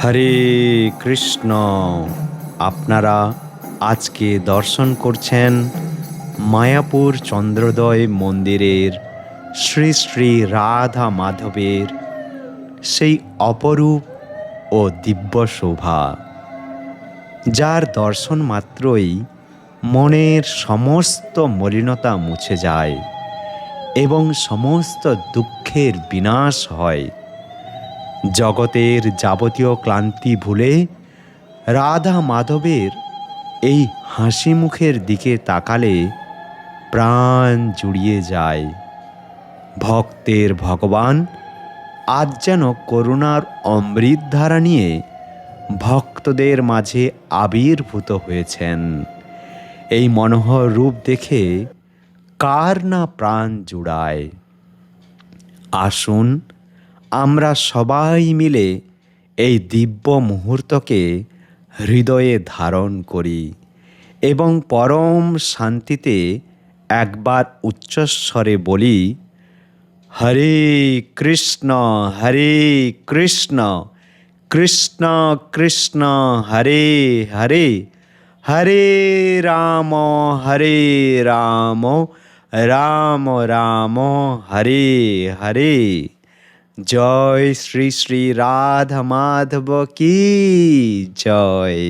হরে কৃষ্ণ। আপনারা আজকে দর্শন করছেন মায়াপুর চন্দ্রোদয় মন্দিরের শ্রী শ্রী রাধা মাধবের সেই অপরূপ ও দিব্য শোভা, যার দর্শন মাত্রই মনের সমস্ত মলিনতা মুছে যায় এবং সমস্ত দুঃখের বিনাশ হয়। জগতের যাবতীয় ক্লান্তি ভুলে রাধা মাধবের এই হাসি মুখের দিকে তাকালে প্রাণ জুড়িয়ে যায়। ভক্তের ভগবান আজ যেন করুণার অমৃতধারা নিয়ে ভক্তদের মাঝে আবির্ভূত হয়েছেন। এই মনোহর রূপ দেখে কার না প্রাণ জুড়ায়। আসুন আমরা সবাই মিলে এই দিব্য মুহূর্তকে হৃদয়ে ধারণ করি এবং পরম শান্তিতে একবার উচ্চস্বরে বলি, হরে কৃষ্ণ কৃষ্ণ কৃষ্ণ হরে হরে, হরে রাম রাম রাম রাম হরে হরে। জয় শ্রী শ্রী রাধা মাধব কি জয়।